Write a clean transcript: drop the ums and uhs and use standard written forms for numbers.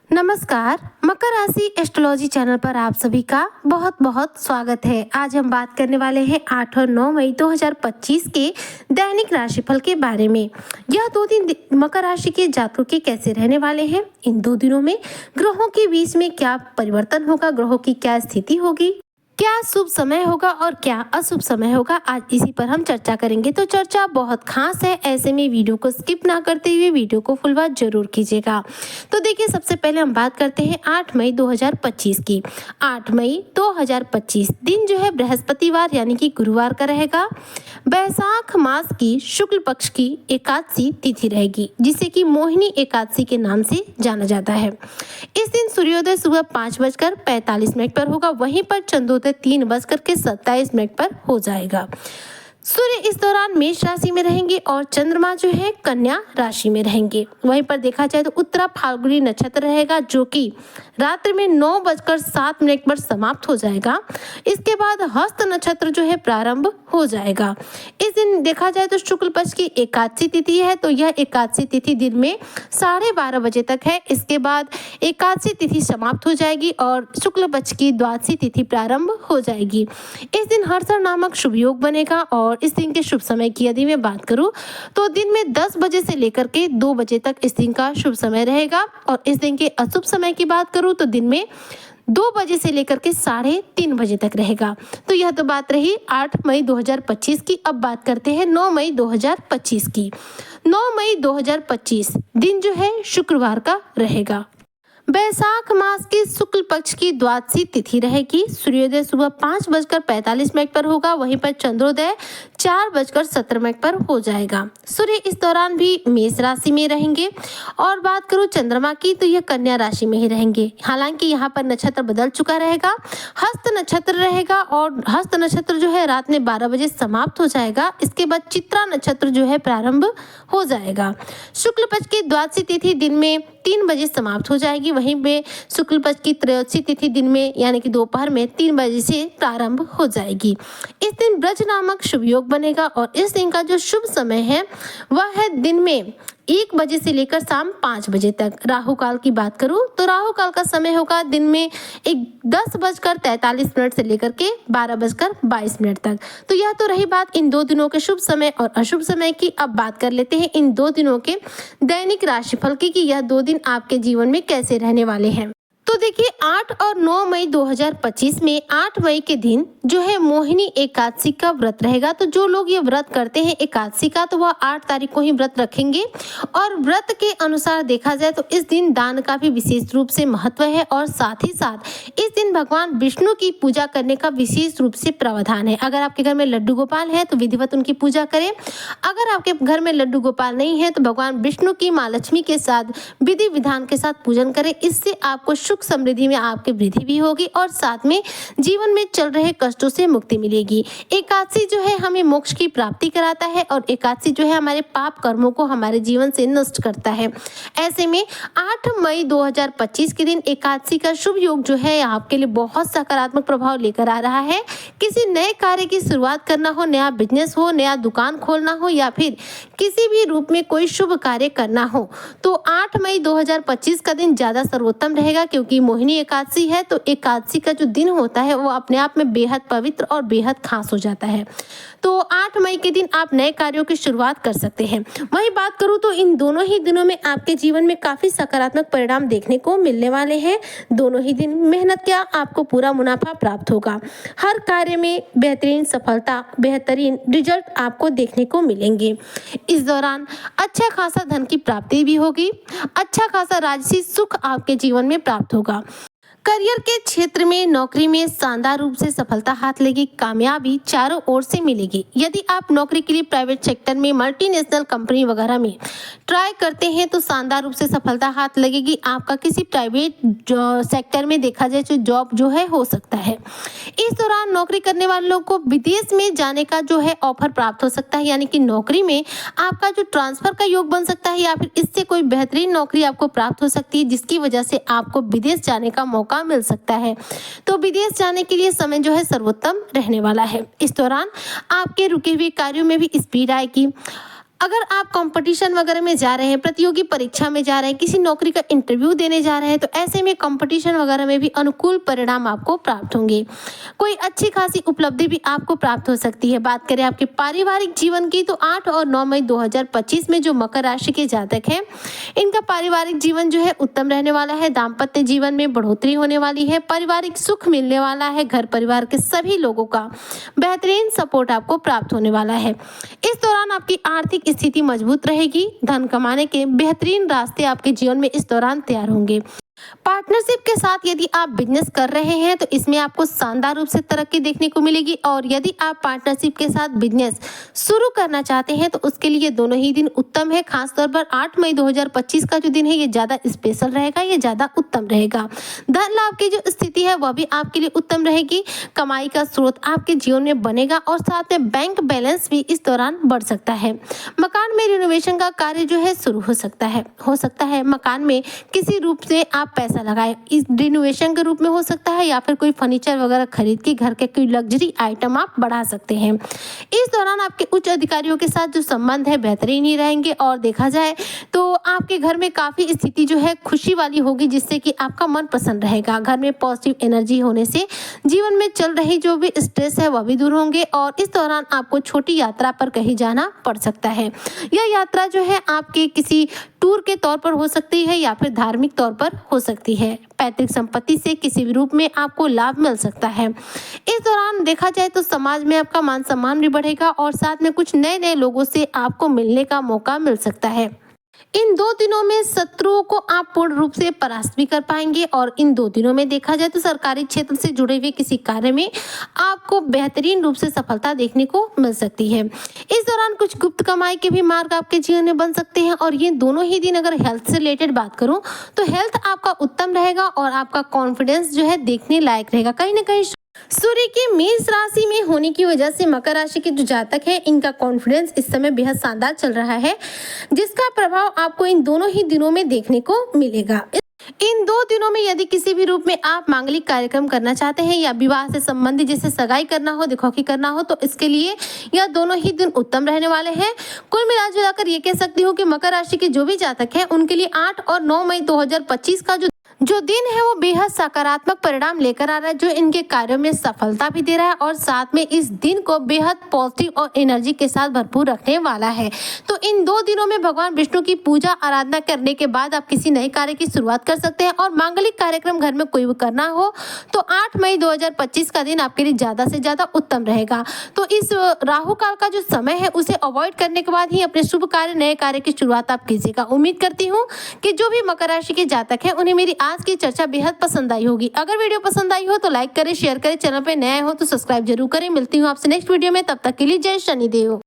नमस्कार। मकर राशि astrology channel पर आप सभी का बहुत बहुत स्वागत है। आज हम बात करने वाले हैं 8 और 9 मई 2025 के दैनिक राशिफल के बारे में। यह 2 दिन मकर राशि के जातकों के कैसे रहने वाले हैं, इन 2 दिनों में ग्रहों के बीच में क्या परिवर्तन होगा, ग्रहों की क्या स्थिति होगी, क्या शुभ समय होगा और क्या अशुभ समय होगा, आज इसी पर हम चर्चा करेंगे। तो चर्चा बहुत खास है, ऐसे में वीडियो को स्किप ना करते हुए वीडियो को फुल वॉच जरूर कीजिएगा। तो देखिए, सबसे पहले हम बात करते हैं 8 मई 2025 की। 8 मई 2025 दिन जो है बृहस्पतिवार यानी कि गुरुवार का रहेगा। बैसाख मास की शुक्ल पक्ष की एकादशी तिथि रहेगी, जिसे कि मोहिनी एकादशी के नाम से जाना जाता है। इस दिन सूर्योदय सुबह 5:45 पर होगा, वहीं पर चंद्रोदय 3:27 पर हो जाएगा। सूर्य इस दौरान मेष राशि में रहेंगे और चंद्रमा जो है कन्या राशि में रहेंगे। वहीं पर देखा जाए तो उत्तरा फाल्गुनी नक्षत्र रहेगा, जो कि रात्रि में 9:07 पर समाप्त हो जाएगा। इसके बाद हस्त नक्षत्र जो है प्रारंभ हो जाएगा। इस दिन देखा जाए तो शुक्ल पक्ष की एकादशी तिथि है, तो यह एकादशी तिथि दिन में 12:30 बजे तक है। इसके बाद एकादशी तिथि समाप्त हो जाएगी और शुक्ल पक्ष की द्वादशी तिथि प्रारंभ हो जाएगी। इस दिन हर्षण नामक शुभ योग बनेगा और इस दिन के शुभ समय की यदि मैं बात करूं तो दिन में 10 बजे से लेकर के 2 बजे तक इस दिन का शुभ समय रहेगा। और इस दिन के अशुभ समय की बात करूं तो दिन में 2 बजे से लेकर के 3:30 बजे तक रहेगा। तो यह तो बात रही 8 मई 2025 की। अब बात करते हैं 9 मई 2025 की। 9 मई 2025 दिन जो है शुक्रवार का रहेगा। बैसाख मास की शुक्ल पक्ष की द्वादशी तिथि रहेगी। सूर्योदय सुबह 5:45 पर होगा, वहीं पर चंद्रोदय 4:17 पर हो जाएगा। सूर्य इस दौरान भी मेष राशि में रहेंगे। और बात करूं चंद्रमा की तो यह कन्या राशि में ही रहेंगे। हालांकि यहाँ पर नक्षत्र बदल चुका रहेगा, हस्त नक्षत्र रहेगा और हस्त नक्षत्र जो है रात में 12 बजे समाप्त हो जाएगा। इसके बाद चित्रा नक्षत्र जो है प्रारंभ हो जाएगा। शुक्ल पक्ष की द्वादशी तिथि दिन में 3 बजे समाप्त हो जाएगी, वहीं पे शुक्ल पक्ष की त्रयोदशी तिथि दिन में यानी कि दोपहर में 3 बजे से प्रारंभ हो जाएगी। इस दिन ब्रज नामक शुभ योग बनेगा और इस दिन का जो शुभ समय है वह है दिन में 1 बजे से लेकर शाम 5 बजे तक। राहु काल की बात करूं तो राहु काल का समय होगा दिन में 10:43 से लेकर के 12:22 तक। तो यह तो रही बात इन 2 दिनों के शुभ समय और अशुभ समय की। अब बात कर लेते हैं इन 2 दिनों के दैनिक राशिफल की कि यह 2 दिन आपके जीवन में कैसे रहने वाले हैं। तो देखिए, 8 और 9 मई 2025 में 8 मई के दिन जो है मोहिनी एकादशी का व्रत रहेगा। तो जो लोग ये व्रत करते हैं एकादशी का, तो वह 8 तारीख को ही व्रत रखेंगे। और व्रत के अनुसार देखा जाए तो इस दिन दान का भी विशेष रूप से महत्व है और साथ ही साथ इस दिन भगवान विष्णु की पूजा करने का विशेष रूप से प्रावधान है। अगर आपके घर में लड्डू गोपाल है तो विधिवत उनकी पूजा करें। अगर आपके घर में लड्डू गोपाल नहीं है तो भगवान विष्णु की माँ लक्ष्मी के साथ विधि विधान के साथ पूजन करें। इससे आपको सुख समृद्धि में आपकी वृद्धि भी होगी और साथ में जीवन में चल रहे कष्टों से मुक्ति मिलेगी। एकादशी जो है हमें मोक्ष की प्राप्ति कराता है और एकादशी जो है हमारे पाप कर्मों को हमारे जीवन से नष्ट करता है। ऐसे में 8 मई 2025 के दिन एकादशी का शुभ योग जो है आपके लिए बहुत सकारात्मक प्रभाव लेकर आ रहा है। किसी नए कार्य की शुरुआत करना हो, नया बिजनेस हो, नया दुकान खोलना हो या फिर किसी भी रूप में कोई शुभ कार्य करना हो तो 8 मई 2025 का दिन ज्यादा सर्वोत्तम रहेगा, क्योंकि मोहिनी एकादशी है। तो एकादशी का जो दिन होता है वो अपने आप में बेहद पवित्र और बेहद खास हो जाता है। तो 8 मई के दिन आप नए कार्यों की शुरुआत कर सकते हैं। वहीं बात करूं तो इन दोनों ही दिनों में आपके जीवन में काफी सकारात्मक परिणाम देखने को मिलने वाले हैं। दोनों ही दिन मेहनत किया आपको पूरा मुनाफा प्राप्त होगा। हर कार्य में बेहतरीन सफलता, बेहतरीन रिजल्ट आपको देखने को मिलेंगे। इस दौरान अच्छा खासा धन की प्राप्ति भी होगी। अच्छा खासा राजसी सुख आपके जीवन में प्राप्त होगा। करियर के क्षेत्र में, नौकरी में शानदार रूप से सफलता हाथ लगेगी। कामयाबी चारों ओर से मिलेगी। यदि आप नौकरी के लिए प्राइवेट सेक्टर में, मल्टीनेशनल कंपनी वगैरह में ट्राई करते हैं तो शानदार रूप से सफलता हाथ लगेगी। आपका किसी प्राइवेट सेक्टर में देखा जाए तो जॉब जो है हो सकता है। इस दौरान नौकरी करने वाले लोगों को विदेश में जाने का जो है ऑफर प्राप्त हो सकता है, यानी कि नौकरी में आपका जो ट्रांसफर का योग बन सकता है या फिर इससे कोई बेहतरीन नौकरी आपको प्राप्त हो सकती है, जिसकी वजह से आपको विदेश जाने का मौका मिल सकता है। तो विदेश जाने के लिए समय जो है सर्वोत्तम रहने वाला है। इस दौरान आपके रुके हुए कार्यों में भी स्पीड आएगी। अगर आप कंपटीशन वगैरह में जा रहे हैं, प्रतियोगी परीक्षा में जा रहे हैं, किसी नौकरी का इंटरव्यू देने जा रहे हैं, तो ऐसे में कंपटीशन वगैरह में भी अनुकूल परिणाम आपको प्राप्त होंगे। कोई अच्छी खासी उपलब्धि भी आपको प्राप्त हो सकती है। बात करें आपके पारिवारिक जीवन की, तो 8 और 9 मई 2025 में जो मकर राशि के जातक हैं, इनका पारिवारिक जीवन जो है उत्तम रहने वाला है। दाम्पत्य जीवन में बढ़ोतरी होने वाली है, पारिवारिक सुख मिलने वाला है, घर परिवार के सभी लोगों का बेहतरीन सपोर्ट आपको प्राप्त होने वाला है। इस दौरान आपकी आर्थिक स्थिति मजबूत रहेगी। धन कमाने के बेहतरीन रास्ते आपके जीवन में इस दौरान तैयार होंगे। पार्टनरशिप के साथ यदि आप बिजनेस कर रहे हैं तो इसमें आपको शानदार रूप से तरक्की देखने को मिलेगी। और यदि आप पार्टनरशिप के साथ बिजनेस शुरू करना चाहते हैं तो उसके लिए दोनों ही दिन उत्तम है। खासतौर पर 8 मई 2025 का जो दिन है ये ज़्यादा स्पेशल रहेगा, ये ज़्यादा उत्तम रहेगा। धन लाभ की जो स्थिति है वह भी आपके लिए उत्तम रहेगी। कमाई का स्रोत आपके जीवन में बनेगा और साथ में बैंक बैलेंस भी इस दौरान बढ़ सकता है। मकान में रिनोवेशन का कार्य जो है शुरू हो सकता है मकान में किसी रूप से आप पैसा लगाए, इस रिनोवेशन के रूप में हो सकता है या फिर कोई फर्नीचर वगैरह खरीद के घर के कोई लग्जरी आइटम आप बढ़ा सकते हैं। इस दौरान आपके उच्च अधिकारियों के साथ जो संबंध है बेहतरीन ही रहेंगे। और देखा जाए तो आपके घर में काफ़ी स्थिति जो है खुशी वाली होगी, जिससे कि आपका मन प्रसन्न रहेगा। घर में पॉजिटिव एनर्जी होने से जीवन में चल रही जो भी स्ट्रेस है वह भी दूर होंगे। और इस दौरान आपको छोटी यात्रा पर कहीं जाना पड़ सकता है। यह यात्रा जो है आपके किसी टूर के तौर पर हो सकती है या फिर धार्मिक तौर पर हो सकती है। पैतृक संपत्ति से किसी भी रूप में आपको लाभ मिल सकता है। इस दौरान देखा जाए तो समाज में आपका मान सम्मान भी बढ़ेगा और साथ में कुछ नए नए लोगों से आपको मिलने का मौका मिल सकता है। इन 2 दिनों में शत्रुओं को आप पूर्ण रूप से परास्त भी कर पाएंगे। और इन 2 दिनों में देखा जाए तो सरकारी क्षेत्र से जुड़े हुए किसी कार्य में आपको बेहतरीन रूप से सफलता देखने को मिल सकती है। इस दौरान कुछ गुप्त कमाई के भी मार्ग आपके जीवन में बन सकते हैं। और ये दोनों ही दिन अगर हेल्थ से रिलेटेड बात करूं तो हेल्थ आपका उत्तम रहेगा और आपका कॉन्फिडेंस जो है देखने लायक रहेगा। कहीं ना कहीं सूर्य की मेष राशि में होने की वजह से मकर राशि के जो जातक हैं इनका कॉन्फिडेंस इस समय बेहद शानदार चल रहा है, जिसका प्रभाव आपको इन दोनों ही दिनों में देखने को मिलेगा। इन 2 दिनों में यदि किसी भी रूप में आप मांगलिक कार्यक्रम करना चाहते हैं या विवाह से संबंधित जैसे सगाई करना हो, दिखौखी करना हो, तो इसके लिए यह दोनों ही दिन उत्तम रहने वाले हैं। कुल मिलाकर ये कह सकती हूँ कि मकर राशि के जो भी जातक हैं उनके लिए 8 और 9 मई 2025 का जो दिन है वो बेहद सकारात्मक परिणाम लेकर आ रहा है, जो इनके कार्यों में सफलता भी दे रहा है और साथ में इस दिन को बेहद पॉजिटिव और एनर्जी के साथ भरपूर रखने वाला है। तो इन 2 दिनों में भगवान विष्णु की पूजा आराधना करने के बाद आप किसी नए कार्य की शुरुआत कर सकते हैं। और मांगलिक कार्यक्रम घर में कोई करना हो तो 8 मई 2025 का दिन आपके लिए ज़्यादा से ज़्यादा उत्तम रहेगा। तो इस राहु काल का जो समय है उसे अवॉइड करने के बाद ही अपने शुभ कार्य नए कार्य की शुरुआत आप कीजिएगा। उम्मीद करती हूँ कि जो भी मकर राशि के जातक हैं उन्हें मेरी आज की चर्चा बेहद पसंद आई होगी। अगर वीडियो पसंद आई हो तो लाइक करें, शेयर करें, चैनल पे नए हो तो सब्सक्राइब जरूर करें। मिलती हूँ आपसे नेक्स्ट वीडियो में, तब तक के लिए जय शनिदेव।